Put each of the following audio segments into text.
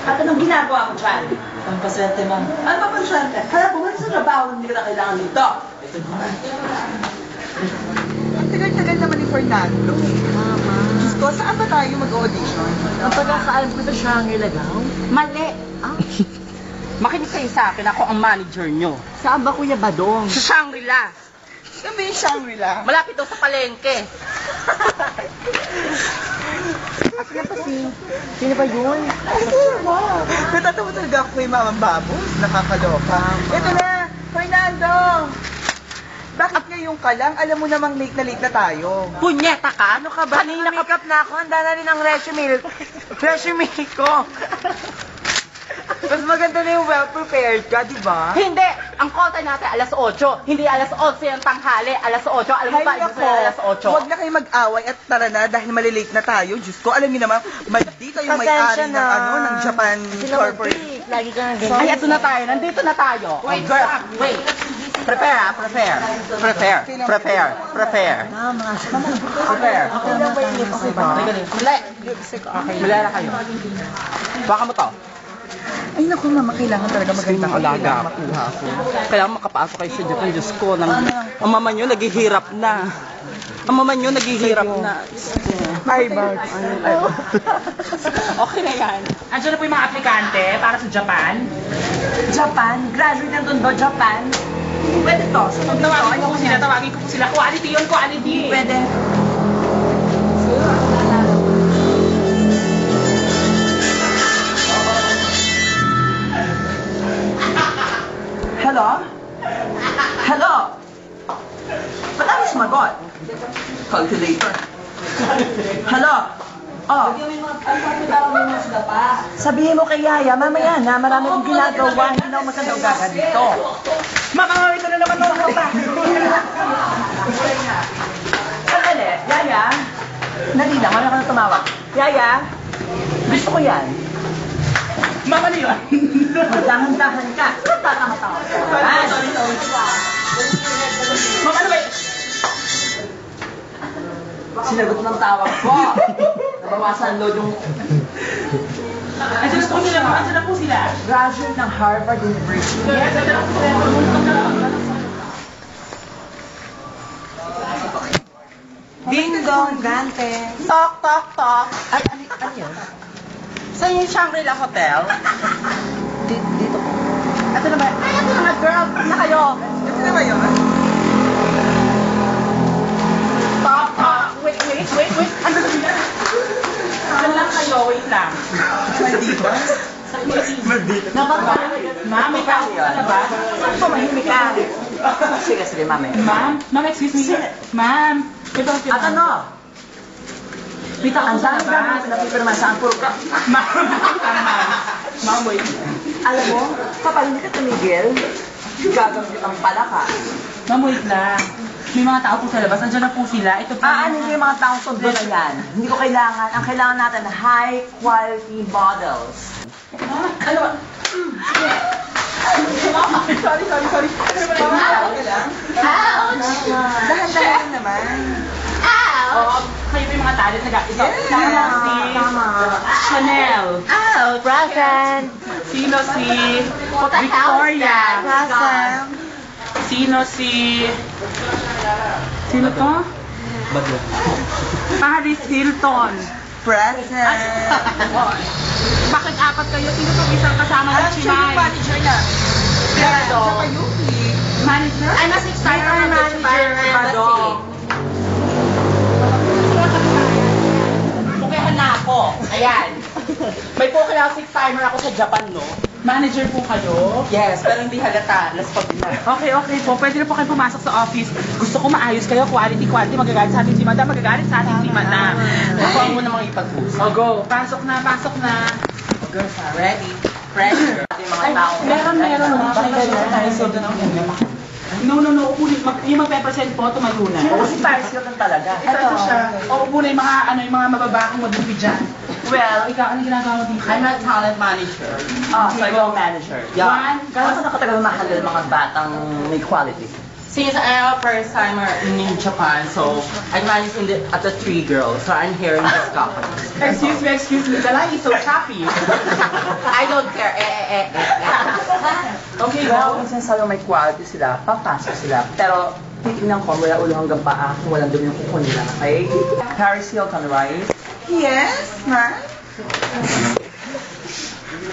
At anong ginagawa mo dyan? Pampaswerte, ma'am. Ano ba pang swerte? Kaya bumalik sa trabaho hindi ka na kailangan dito. Ito naman. Ang tagal-tagal naman ni Fernando. Mama. Diyos ko, saan ba tayo mag-audition? Ang pagkakaalam ko sa Shangri-La daw. Mali. Ah. Makinig kayo sa akin, ako ang manager nyo. Saan ba, Kuya Badong? Sa Shangri-La. Saan ba yung Shangri-La? Malapit daw sa palengke. Sino ba Sino ba yun? Sino ba? Natatawa talaga ako kay Mamang Babos. Nakakaloka. Ito na, Fernando! Bakit ngayon ka lang? Alam mo namang late na tayo. Punyeta ka? Ano ka ba? Kanina makeup na ako. Handa na rin ang resume ko. Mas maganda na yung well-prepared ka, di ba? Hindi! Ang call time natin alas 8. Hindi alas 11 yung tanghali. Alas 8. Alam mo ba? Ibig sabihin alas 8. Huwag na kayo mag-away at tara na dahil malilate na tayo. Diyos ko, alam niyo naman, dito yung may-ari ng, ng Japan Corporate. Lagi ka na ganyan. Ay, ito na tayo. Nandito na tayo. Wait, girl. Wait. Prepare, ha? Prepare. Prepare. Prepare. Prepare. Mama. Prepare. Okay lang ba yung lipstick ko? Mali. Mali na kayo. Baka mo to. Ay naku mama, kailangan talaga maganda ka. Alaga. Kailangan makuha ko. Kailangan makapasok kayo sa Japan. Diyos ko. Ang mama nyo naghihirap na. Ang mama nyo naghihirap na. Hi, Bugs. Okay na yan. Andiyan na po yung mga aplikante para sa Japan. Japan? Graduate na doon ba? Japan? Pwede to. Tawagin ko po sila. Quality yun, quality. Pwede. Hello? Hello? Ba't ako sumagot? Calculator. Hello? Oh. Sabihin mo kay Yaya, mamaya na, marami kong ginagawa, hindi na ako magkadaw-gaga dito. Makakawin na naman ako pa. Sandali, Yaya. Dali lang, wala ka na tumawag. Yaya, gusto ko yan. Mama na yun. Magdahan-dahan ka. Tatama-tawa. Sorry. Mama, ano ba yun? Sinagot ng tawag ko. Nabawasan load yung Andiyan na po sila. graduate ng Harvard University. Yes, andiyan na po sila. Ding dong, gante. Tok, tok, tok. Ano yun? Saan yung Shangri-La Hotel? Dito po. Ito na ba? Ay, ito na nga, girl. Na kayo. Ito na ba yun? Tok, tok. Wait. Ano na sila? Saan lang kayo? Wait lang. Ma'am, may kaso ka na ba? Saan pumahimik ka? Sige, mami. Ma'am, excuse me. Ma'am, ito ang At ano? Pita ko Ang sa dami labas. namin napipirma sa puro ka. Ma'am, wait. Alam mo, kapag hindi ka tumigil, gagamit ang palaka. Ma'am, wait lang. May mga tao po sa labas. Andiyan na po sila. Ito po. Ano yung mga taong sundo na yan? Hindi ko kailangan. Ang kailangan natin, high quality models. Ano ba? Sorry. Dahan-dahan naman. Oo, kayo po yung mga talent na ito. Tama. Chanel. Present. Sino si Victoria? Present. Sino to? Paris Hilton. Present. Bakit apat kayo? Sino pag isang kasama ng Alam siya yung Chimay? manager niya. Pero, Saka Yuki. Manager? I'm a six-timer manager, Badong. Pukehan na ako. Ayan. May puke ako six-timer ako sa Japan, no? Manager po kayo? Yes, pero hindi halata. Let's pag Okay po. Pwede na po kayo pumasok sa office. Gusto ko maayos kayo. Quality. Magagalit sa atin si Madam. Magagalit sa atin si Madam. Huwag mo namang ipag-usap. Oh, go. Pasok na. Girls, ready? Pressure. Yung mga tao. Meron. No. Yung magpe-present po, tumayo na. Oo, si Paris Hilton talaga. Ito siya. O, upo na yung mga mababakong madubi dyan. Well, Ikaw, ano ginagawa mo dito? I'm a talent manager. So I go manager. Yeah. One. Gano'n ka nakatagal mahal ng mga batang may quality? Since I'm a first timer in Japan, so I managed at the three girls, so I'm here in this company. Excuse me. The line is so choppy. I don't care. Okay, Well, go. minsan sabi may quality sila, papasok sila. Pero titignan ko mula ulo hanggang paa kung walang dumi yung kuko nila. Okay? Paris Hilton, right? Yes, ma'am.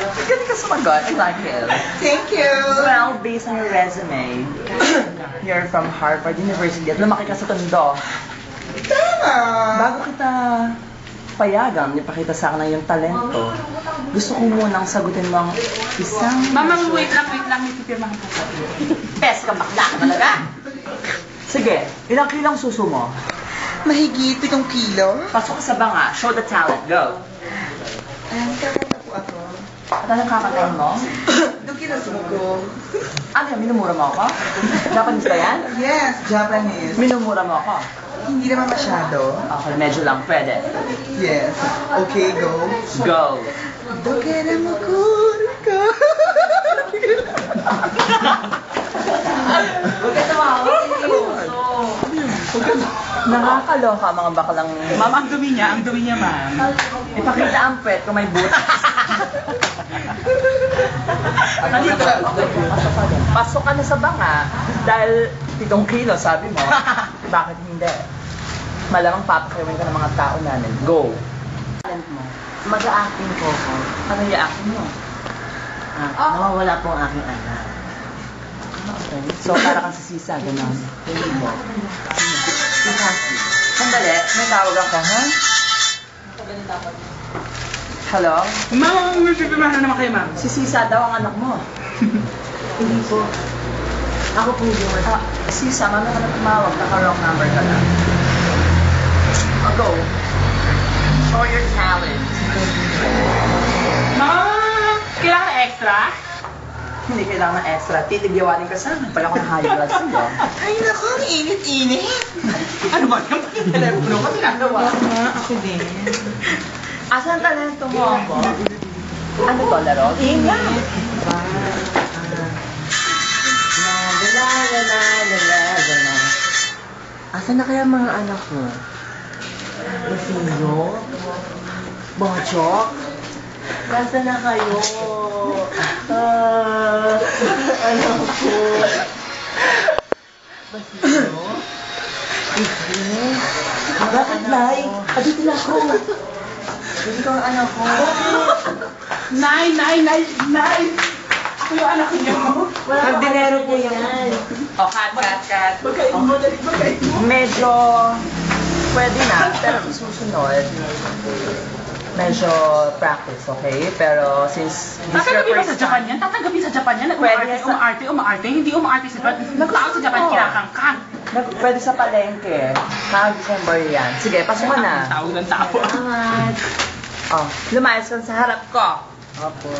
Galing ka sumagot. I like it. Thank you. Well, based on your resume, you're from Harvard University at lumaki ka sa Tondo. Tama. Bago kita payagan, ipakita sa akin ang iyong talento, gusto ko munang sagutin mo ang isang... Mama, wait lang. May pipirmahan po ko. Pes ka bakla ka talaga! Sige, ilang kilong suso mo? Mahigit 7 kilo. Pasok ka sa banga, show the talent, go! Kaya po ako. At anong kakatayin mo? Doon kinasugo. Ano yan, minumura mo ako? Japanese ba yan? Yes, Japanese. Minumura mo ako? Hindi naman masyado. Okay, medyo lang, pwede. Yes. Okay, go. Go! Dokera mo ka. Huwag ka tumawa, seryoso. Nakakaloka mga baklang... Ma'am, ang dumi niya, ma'am. Ipakita ang pet kung may butas. Pasok ka na sa banga dahil 7 kilo, sabi mo. Bakit hindi? Malamang papakiwin ka ng mga tao namin. Go! Talent mo. Mag-a-acting ko ako. Ano i-acting mo? Nawawala po ang aking anak. Okay. So, para kang si Sisa, gano'n. Hindi mo. Si Cassie. Sandali, may tawag ako, ha? Hello? Ma'am, may pipirmahan naman kayo, ma'am. Si Sisa daw ang anak mo. Hindi po. Ako po yung... Sisa, mami ka na tumawag. Naka-wrong number ka na. Go. Show your talent. Ma'am, kailangan extra? Hindi kailangan ng extra. Titigyawanin ka sa akin pag ako ng high blood sa'yo. Ay, naku, ang init-init. Ano ba yung telepono ko tinagawa? Ako din. Asan ang talento mo ako? Ano to, laro? Ingat! Asan na kaya mga anak mo? Basino? Bachok? Nasaan na kayo? Anak ko. Basino? Bakit, Nay? Adito na ako. Dito ang anak ko. Nay! Ako yung anak niyo. Magdinero po yan. O, cut. Medyo pwede na, pero sa susunod, medyo practice, okay? Pero since this is your Tatanggapin ba first sa Japan time, yan? Tatanggapin sa Japan yan? Pwede Umaarte. Hindi umaarte sa Japan. Nagtao sa Japan, Oo. kinakangkang. pwede sa palengke. December yan. Sige, pasok mo na. Tawag ng tao. Oh, lumayas ka sa harap ko. Opo.